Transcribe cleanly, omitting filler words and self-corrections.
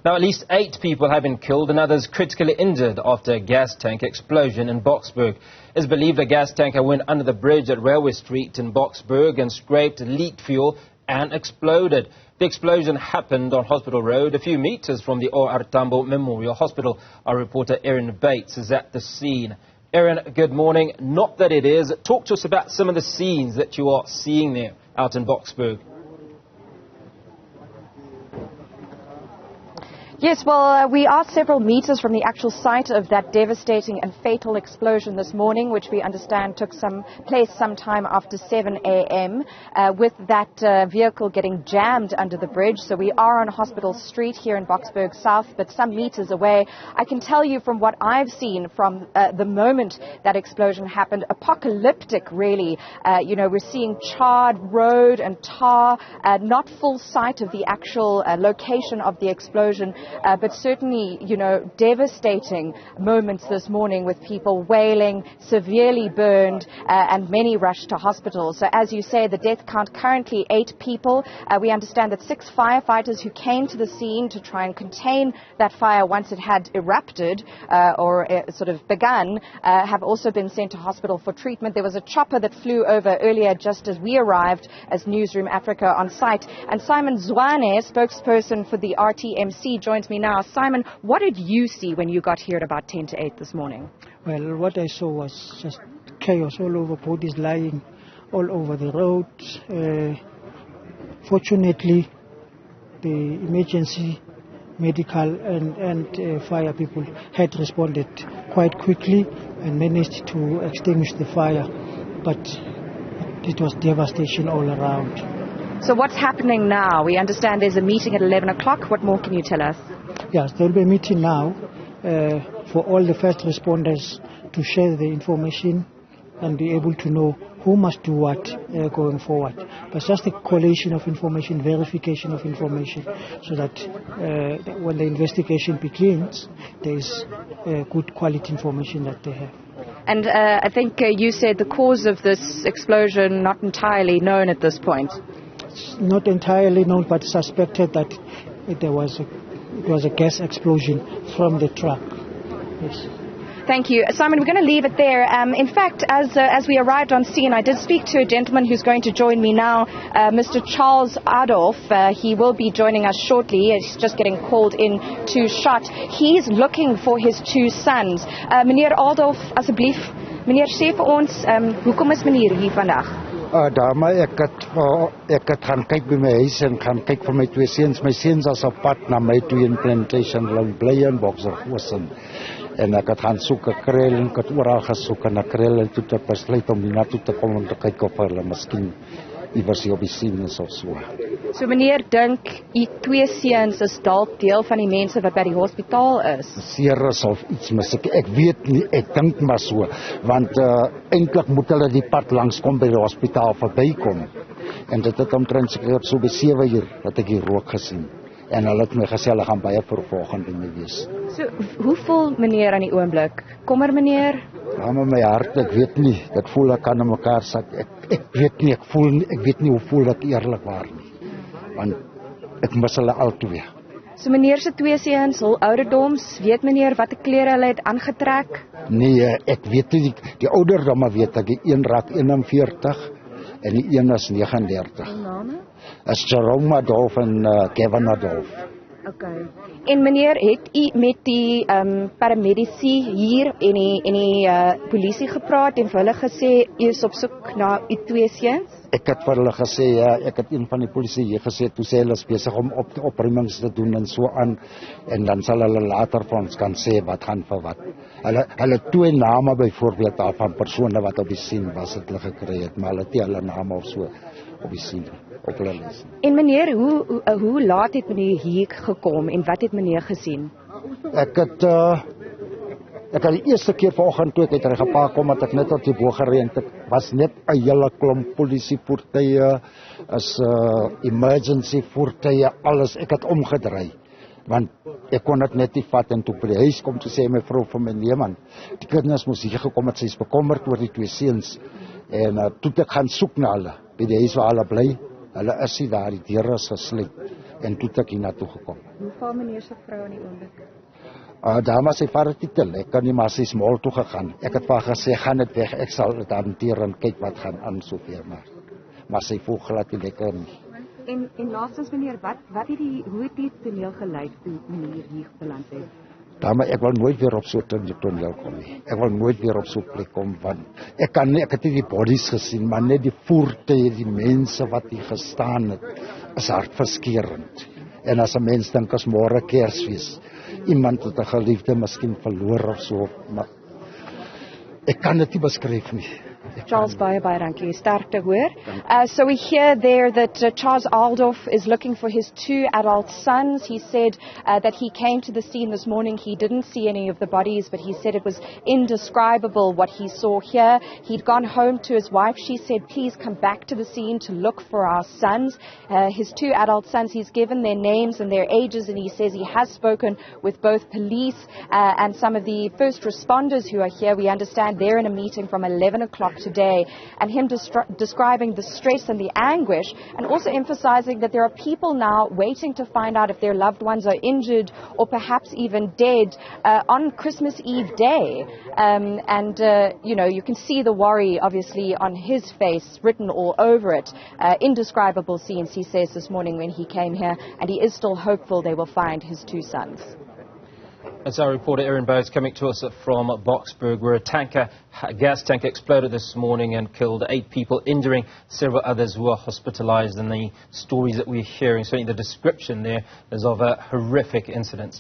Now, at least 8 people have been killed and others critically injured after a gas tank explosion in Boksburg. It's believed the gas tanker went under the bridge at Railway Street in Boksburg and scraped leaked fuel and exploded. The explosion happened on Hospital Road, a few meters from the OR Tambo Memorial Hospital. Our reporter Erin is at the scene. Erin, good morning. Not that it is. Talk to us about some of the scenes that you are seeing there out in Boksburg. Yes, well, we are several meters from the actual site of that devastating and fatal explosion this morning, which we understand took place sometime after 7 a.m. With that vehicle getting jammed under the bridge. So we are on Hospital Street here in Boksburg South, but some meters away. I can tell you from what I've seen from the moment that explosion happened, apocalyptic really. We're seeing charred road and tar, not full sight of the actual location of the explosion. But certainly, devastating moments this morning with people wailing, severely burned, and many rushed to hospital. So as you say, the death count currently 8 people. We understand that 6 firefighters who came to the scene to try and contain that fire once it had erupted or sort of begun, have also been sent to hospital for treatment. There was a chopper that flew over earlier just as we arrived as Newzroom Afrika on site. And Simon Zwane, spokesperson for the RTMC, joins me now. Simon, what did you see when you got here at about 10 to 8 this morning? Well, what I saw was just chaos all over, bodies lying all over the road. Fortunately, the emergency medical and fire people had responded quite quickly and managed to extinguish the fire, but it was devastation all around. So what's happening now? We understand there's a meeting at 11 o'clock. What more can you tell us? Yes, there will be a meeting now for all the first responders to share the information and be able to know who must do what going forward. But just a collation of information, verification of information, so that when the investigation begins, there is good quality information that they have. And I think you said the cause of this explosion not entirely known at this point. It's not entirely known, but suspected that it was a gas explosion from the truck. Yes. Thank you. Simon, we're going to leave it there. In fact, as we arrived on scene, I did speak to a gentleman who's going to join me now, Mr. Charles Adolf. He will be joining us shortly. He's just getting called in to shot. He's looking for his 2 sons. Meneer Adolf, asseblief. Meneer, sê vir ons, hoekom is meneer hier vandag? Dame, ek het gaan kyk by my huis en gaan kyk vir my 2 seuns. My seuns is op pad na my toe in plantation, hulle bly in Boksburg. En ek het gaan soek 'n krel en ek het oral gesoek en 'n krel en toe het besluit om hier na toe te kom om te kyk of hulle miskien iewers hier op die scene is of so. So meneer dink u 2 seuns is dalk deel van die mense wat by die hospitaal is? Seer is of iets mis. Ek weet nie, ek dink maar so, want eintlik moet hulle die pad langs kom by die hospitaal verbykom. En dit het omtrent seker so by 7 uur dat ek die rook gesien. En hulle het my gesê hulle gaan baie vervolgend in my wees. So, hoe voel meneer aan die oomblik? Kommer meneer? Ja, maar my hart, ek weet nie. Dit voel ek kan in mekaar sit. Ek weet nie, ek weet nie hoe voel ek eerlikwaar nie. Want ek mis hulle al 2. So meneer se 2 seuns, hul ouderdoms, weet meneer watter klere hulle het aangetrek? Nee, ek weet nie die ouderdomme weet ek. Die een raak 41 en die een is 39. Name? Is Jerome Adolf en Kevin Adolf. Okay. En meneer, het u met die paramedici hier en die polisie gepraat en vir hulle gesê u is op soek na u 2 seuns? Ek het vir hulle gesê, ja, ek het een van die polisie hier gesê, toe sê hulle is besig om opruimings te doen en so aan, en dan sal hulle later vir ons kan sê wat gaan vir wat. Hulle 2 name byvoorbeeld af van persone wat op die scene was, het hulle gekry het, maar hulle het nie hulle name of so op die scene op hulle lees. En meneer, hoe laat het meneer hier gekom en wat het meneer gesien? Ek het die eerste keer vanoggend toe ek uit Regepa kom, het ek net op die bo gery en dit was net 'n hele klomp polisievoertuie, emergency voertuie, alles. Ek het omgedry, want ek kon dit net nie vat en toe by die huis kom, toe sê my vrou vir my, nee man, die kinders moes hier gekom het, sy is bekommerd oor die 2 seuns. En toe ek gaan soek na hulle, by die huis waar hulle bly, hulle is nie daar, die deure is gesluit. En toe het ek hiernatoe gekom. Hoe val meneer se vrou in die oomblik? Daar was sy vader titel, ek kan nie maar sy mall toe gegaan. Ek het vir haar gesê, gaan dit weg, ek sal dit hanteer en kyk wat gaan aan soveel maar sy voel glad nie lekker nie. En laastens meneer, hoe het die toneel gelei toe meneer hier beland het? Maar ek wil nooit weer op so 'n toneel kom nie. Ek wil nooit weer op so 'n plek kom, want ek het nie die bodies gesien, maar net die voertuie, die mense wat hier gestaan het, is hartverskeurend. En as 'n mens dink as môre Kersfees, iemand wat 'n geliefde miskien verloor of so, maar ek kan dit nie beskryf nie. Charles, baie dankie. Sterkte hoor. So we hear there that Charles Aldorf is looking for his 2 adult sons. He said that he came to the scene this morning. He didn't see any of the bodies, but he said it was indescribable what he saw here. He'd gone home to his wife. She said, please come back to the scene to look for our sons. His 2 adult sons, he's given their names and their ages, and he says he has spoken with both police and some of the first responders who are here. We understand they're in a meeting from 11 o'clock today, and him describing the stress and the anguish, and also emphasizing that there are people now waiting to find out if their loved ones are injured or perhaps even dead on Christmas Eve day. You can see the worry obviously on his face written all over it. Indescribable scenes, he says, this morning when he came here, and he is still hopeful they will find his 2 sons. That's our reporter Erin coming to us from Boksburg, where a gas tanker exploded this morning and killed 8 people, injuring several others who are hospitalized. And the stories that we're hearing, certainly the description there, is of a horrific incident.